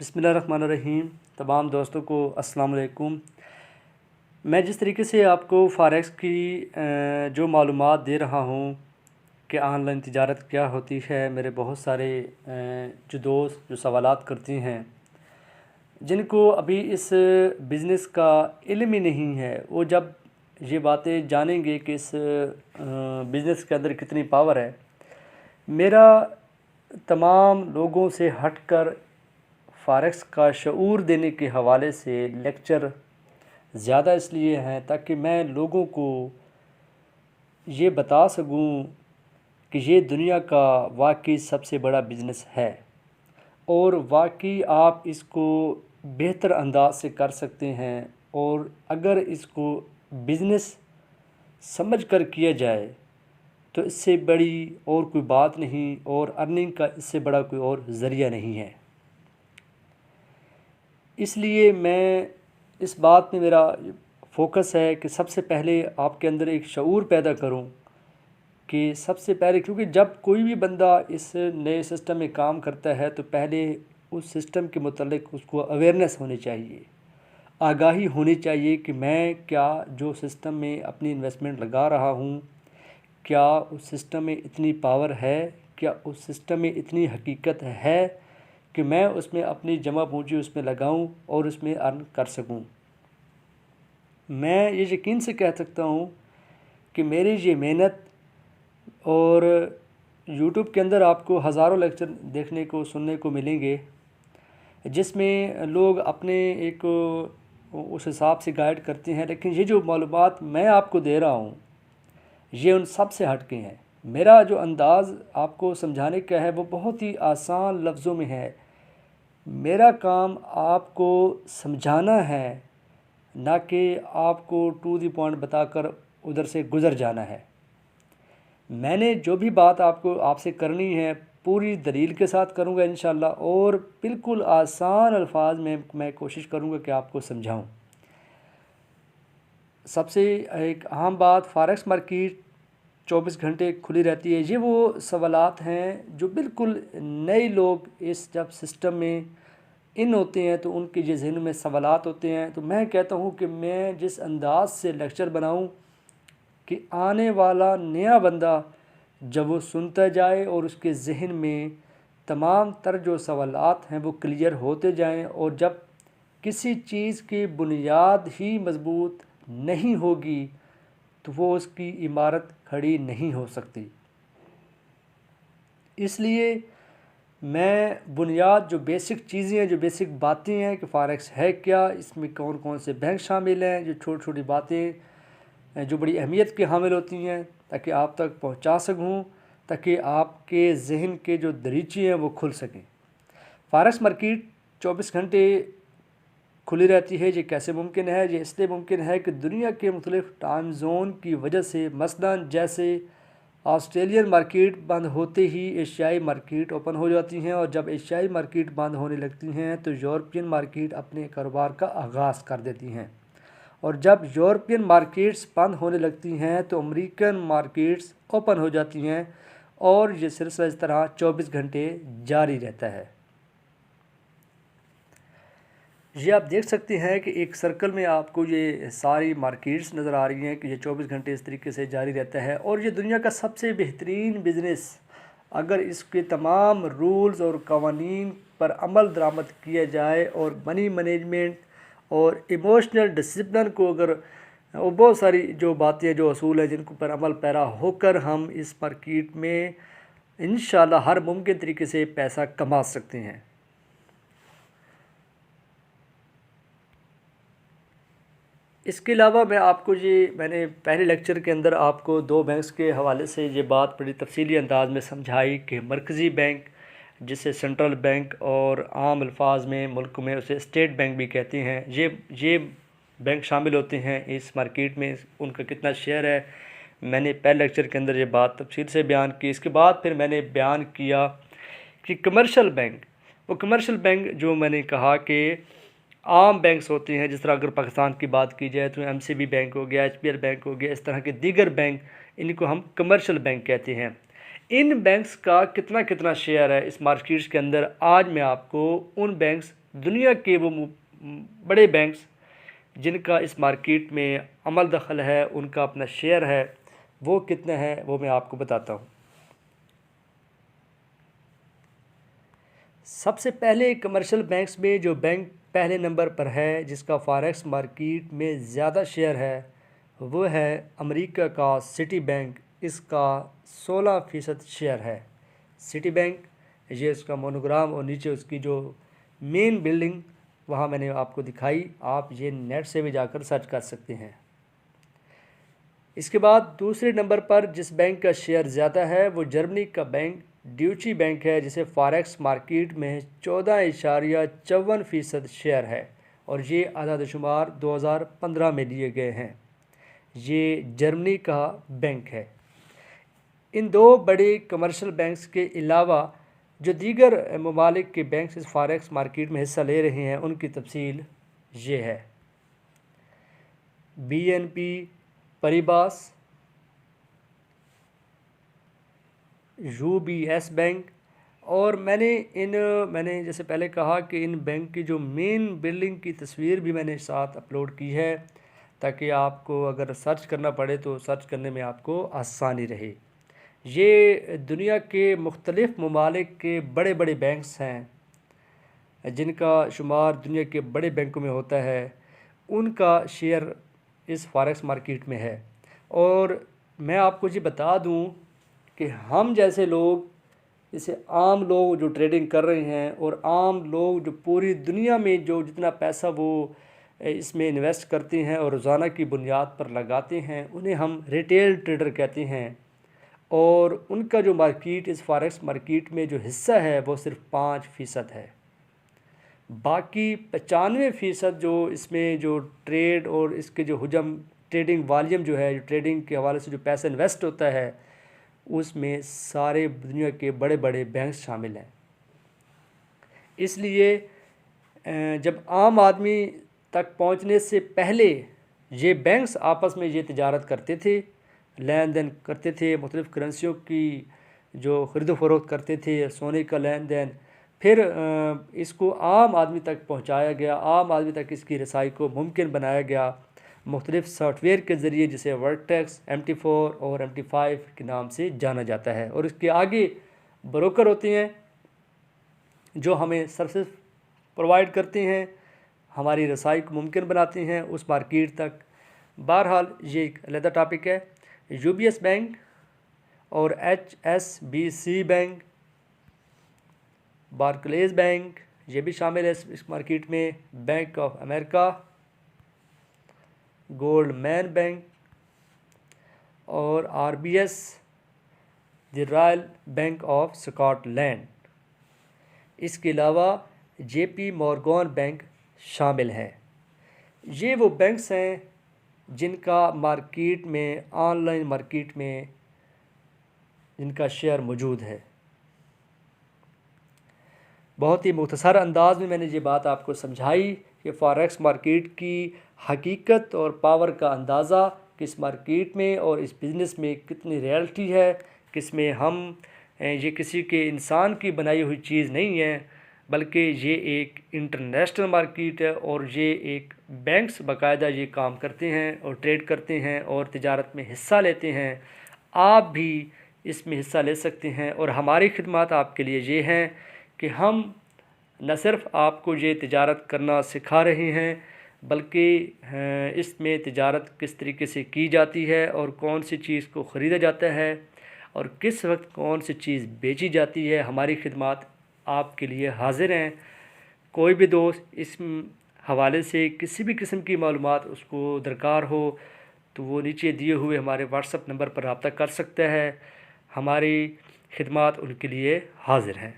بسم اللہ الرحمن الرحیم۔ تمام دوستوں کو السلام علیکم۔ میں جس طریقے سے آپ کو فاریکس کی جو معلومات دے رہا ہوں کہ آن لائن تجارت کیا ہوتی ہے، میرے بہت سارے جو دوست جو سوالات کرتے ہیں، جن کو ابھی اس بزنس کا علم ہی نہیں ہے، وہ جب یہ باتیں جانیں گے کہ اس بزنس کے اندر کتنی پاور ہے۔ میرا تمام لوگوں سے ہٹ کر فاریکس کا شعور دینے کے حوالے سے لیکچر زیادہ اس لیے ہیں تاکہ میں لوگوں کو یہ بتا سکوں کہ یہ دنیا کا واقعی سب سے بڑا بزنس ہے، اور واقعی آپ اس کو بہتر انداز سے کر سکتے ہیں، اور اگر اس کو بزنس سمجھ کر کیا جائے تو اس سے بڑی اور کوئی بات نہیں، اور ارننگ کا اس سے بڑا کوئی اور ذریعہ نہیں ہے۔ اس لیے میں اس بات میں میرا فوکس ہے کہ سب سے پہلے آپ کے اندر ایک شعور پیدا کروں کہ سب سے پہلے، کیونکہ جب کوئی بھی بندہ اس نئے سسٹم میں کام کرتا ہے تو پہلے اس سسٹم کے متعلق اس کو اویئرنیس ہونی چاہیے، آگاہی ہونی چاہیے کہ میں کیا جو سسٹم میں اپنی انویسٹمنٹ لگا رہا ہوں، کیا اس سسٹم میں اتنی پاور ہے، کیا اس سسٹم میں اتنی حقیقت ہے کہ میں اس میں اپنی جمع پونجی اس میں لگاؤں اور اس میں ارن کر سکوں۔ میں یہ یقین سے کہہ سکتا ہوں کہ میری یہ محنت، اور یوٹیوب کے اندر آپ کو ہزاروں لیکچر دیکھنے کو سننے کو ملیں گے جس میں لوگ اپنے ایک اس حساب سے گائیڈ کرتے ہیں، لیکن یہ جو معلومات میں آپ کو دے رہا ہوں یہ ان سب سے ہٹ کے ہیں۔ میرا جو انداز آپ کو سمجھانے کا ہے وہ بہت ہی آسان لفظوں میں ہے۔ میرا کام آپ کو سمجھانا ہے، نہ کہ آپ کو ٹو دی پوائنٹ بتا کر ادھر سے گزر جانا ہے۔ میں نے جو بھی بات آپ سے کرنی ہے پوری دلیل کے ساتھ کروں گا انشاءاللہ، اور بالکل آسان الفاظ میں میں کوشش کروں گا کہ آپ کو سمجھاؤں۔ سب سے ایک اہم بات، فاریکس مارکیٹ 24 گھنٹے کھلی رہتی ہے۔ یہ وہ سوالات ہیں جو بالکل نئے لوگ اس جب سسٹم میں ان ہوتے ہیں تو ان کے یہ ذہن میں سوالات ہوتے ہیں، تو میں کہتا ہوں کہ میں جس انداز سے لیکچر بناؤں کہ آنے والا نیا بندہ جب وہ سنتا جائے اور اس کے ذہن میں تمام تر جو سوالات ہیں وہ کلیئر ہوتے جائیں، اور جب کسی چیز کی بنیاد ہی مضبوط نہیں ہوگی تو وہ اس کی عمارت کھڑی نہیں ہو سکتی۔ اس لیے میں بنیاد جو بیسک چیزیں ہیں، جو بیسک باتیں ہیں کہ فاریکس ہے کیا، اس میں کون کون سے بینک شامل ہیں، جو چھوٹی چھوٹی باتیں جو بڑی اہمیت کے حامل ہوتی ہیں، تاکہ آپ تک پہنچا سکوں، تاکہ آپ کے ذہن کے جو دریچے ہیں وہ کھل سکیں۔ فاریکس مارکیٹ 24 گھنٹے کھلی رہتی ہے۔ یہ کیسے ممکن ہے؟ یہ اس لیے ممکن ہے کہ دنیا کے مختلف ٹائم زون کی وجہ سے، مثلاً جیسے آسٹریلین مارکیٹ بند ہوتے ہی ایشیائی مارکیٹ اوپن ہو جاتی ہیں، اور جب ایشیائی مارکیٹ بند ہونے لگتی ہیں تو یورپین مارکیٹ اپنے کاروبار کا آغاز کر دیتی ہیں، اور جب یورپین مارکیٹس بند ہونے لگتی ہیں تو امریکن مارکیٹس اوپن ہو جاتی ہیں، اور یہ سلسلہ اس طرح 24 گھنٹے جاری رہتا ہے۔ یہ آپ دیکھ سکتے ہیں کہ ایک سرکل میں آپ کو یہ ساری مارکیٹس نظر آ رہی ہیں کہ یہ 24 گھنٹے اس طریقے سے جاری رہتا ہے، اور یہ دنیا کا سب سے بہترین بزنس، اگر اس کے تمام رولز اور قوانین پر عمل درآمد کیا جائے، اور منی مینجمنٹ اور ایموشنل ڈسپلن کو اگر، اور بہت ساری جو باتیں جو اصول ہیں جن کو پر عمل پیرا ہو کر ہم اس مارکیٹ میں انشاءاللہ ہر ممکن طریقے سے پیسہ کما سکتے ہیں۔ اس کے علاوہ میں نے پہلے لیکچر کے اندر آپ کو 2 بینکس کے حوالے سے یہ بات بڑی تفصیلی انداز میں سمجھائی کہ مرکزی بینک، جسے سینٹرل بینک اور عام الفاظ میں ملک میں اسے اسٹیٹ بینک بھی کہتے ہیں، یہ بینک شامل ہوتے ہیں اس مارکیٹ میں۔ ان کا کتنا شیئر ہے میں نے پہلے لیکچر کے اندر یہ بات تفصیل سے بیان کی۔ اس کے بعد پھر میں نے بیان کیا کہ کمرشل بینک، وہ کمرشل بینک جو میں نے کہا کہ عام بینکس ہوتے ہیں، جس طرح اگر پاکستان کی بات کی جائے تو MCB بینک ہو گیا، HPL بینک ہو گیا، اس طرح کے دیگر بینک، ان کو ہم کمرشل بینک کہتے ہیں۔ ان بینکس کا کتنا شیئر ہے اس مارکیٹس کے اندر، آج میں آپ کو ان بینکس دنیا کے وہ بڑے بینکس جن کا اس مارکیٹ میں عمل دخل ہے، ان کا اپنا شیئر ہے، وہ کتنا ہے وہ میں آپ کو بتاتا ہوں۔ سب سے پہلے کمرشل بینکس میں جو بینک پہلے نمبر پر ہے، جس کا فاریکس مارکیٹ میں زیادہ شیئر ہے، وہ ہے امریکہ کا سٹی بینک۔ اس کا 16% شیئر ہے۔ سٹی بینک، یہ اس کا مونوگرام اور نیچے اس کی جو مین بلڈنگ وہاں میں نے آپ کو دکھائی، آپ یہ نیٹ سے بھی جا کر سرچ کر سکتے ہیں۔ اس کے بعد دوسرے نمبر پر جس بینک کا شیئر زیادہ ہے وہ جرمنی کا بینک ڈیوچی بینک ہے، جسے فاریکس مارکیٹ میں 14.54% شیئر ہے، اور یہ اعداد و شمار 2015 میں لیے گئے ہیں۔ یہ جرمنی کا بینک ہے۔ ان دو بڑے کمرشل بینکس کے علاوہ جو دیگر ممالک کے بینکس اس فاریکس مارکیٹ میں حصہ لے رہے ہیں، ان کی تفصیل یہ ہے۔ B N P Paribas, U B S bank, اور میں نے جیسے پہلے کہا کہ ان بینک کی جو مین بلڈنگ کی تصویر بھی میں نے ساتھ اپلوڈ کی ہے، تاکہ آپ کو اگر سرچ کرنا پڑے تو سرچ کرنے میں آپ کو آسانی رہے۔ یہ دنیا کے مختلف ممالک کے بڑے بڑے بینکس ہیں جن کا شمار دنیا کے بڑے بینکوں میں ہوتا ہے، ان کا شیئر اس فاریکس مارکیٹ میں ہے۔ اور میں آپ کو یہ بتا دوں کہ ہم جیسے لوگ، جیسے عام لوگ جو ٹریڈنگ کر رہے ہیں، اور عام لوگ جو پوری دنیا میں جو جتنا پیسہ وہ اس میں انویسٹ کرتے ہیں اور روزانہ کی بنیاد پر لگاتے ہیں، انہیں ہم ریٹیل ٹریڈر کہتے ہیں، اور ان کا جو مارکیٹ اس فاریکس مارکیٹ میں جو حصہ ہے وہ صرف 5% ہے۔ باقی 95% جو اس میں جو ٹریڈ اور اس کے جو حجم ٹریڈنگ والیوم جو ہے، جو ٹریڈنگ کے حوالے سے جو پیسہ انویسٹ ہوتا ہے، اس میں سارے دنیا کے بڑے بڑے بینکس شامل ہیں۔ اس لیے جب عام آدمی تک پہنچنے سے پہلے یہ بینکس آپس میں یہ تجارت کرتے تھے، لین دین کرتے تھے، مختلف کرنسیوں کی جو خرید و فروخت کرتے تھے، سونے کا لین دین، پھر اس کو عام آدمی تک پہنچایا گیا، عام آدمی تک اس کی رسائی کو ممکن بنایا گیا مختلف سافٹ ویئر کے ذریعے، جسے ورٹیکس، MT4 اور MT5 کے نام سے جانا جاتا ہے۔ اور اس کے آگے بروکر ہوتے ہیں جو ہمیں سروسز پرووائڈ کرتے ہیں، ہماری رسائی کو ممکن بناتے ہیں اس مارکیٹ تک۔ بہرحال یہ ایک علیحدہ ٹاپک ہے۔ یو بی ایس بینک اور HSBC بینک، بارکلیز بینک، یہ بھی شامل ہے اس مارکیٹ میں، Bank of America, Goldman bank, اور RBS، the Royal Bank of Scotland. اس کے علاوہ JP مورگان بینک شامل ہے۔ یہ وہ بینکس ہیں جن کا مارکیٹ میں، آن لائن مارکیٹ میں جن کا شیئر موجود ہے۔ بہت ہی مختصر انداز میں نے یہ بات آپ کو سمجھائی کہ فاریکس مارکیٹ کی حقیقت اور پاور کا اندازہ کس مارکیٹ میں اور اس بزنس میں کتنی ریئلٹی ہے، کس میں یہ کسی کے انسان کی بنائی ہوئی چیز نہیں ہے، بلکہ یہ ایک انٹرنیشنل مارکیٹ ہے، اور یہ ایک بینکس باقاعدہ یہ کام کرتے ہیں اور ٹریڈ کرتے ہیں اور تجارت میں حصہ لیتے ہیں۔ آپ بھی اس میں حصہ لے سکتے ہیں، اور ہماری خدمات آپ کے لیے یہ ہیں کہ ہم نہ صرف آپ کو یہ تجارت کرنا سکھا رہے ہیں، بلکہ اس میں تجارت کس طریقے سے کی جاتی ہے اور کون سی چیز کو خریدا جاتا ہے اور کس وقت کون سی چیز بیچی جاتی ہے، ہماری خدمات آپ کے لیے حاضر ہیں۔ کوئی بھی دوست اس حوالے سے کسی بھی قسم کی معلومات اس کو درکار ہو تو وہ نیچے دیے ہوئے ہمارے واٹس ایپ نمبر پر رابطہ کر سکتا ہے۔ ہماری خدمات ان کے لیے حاضر ہیں۔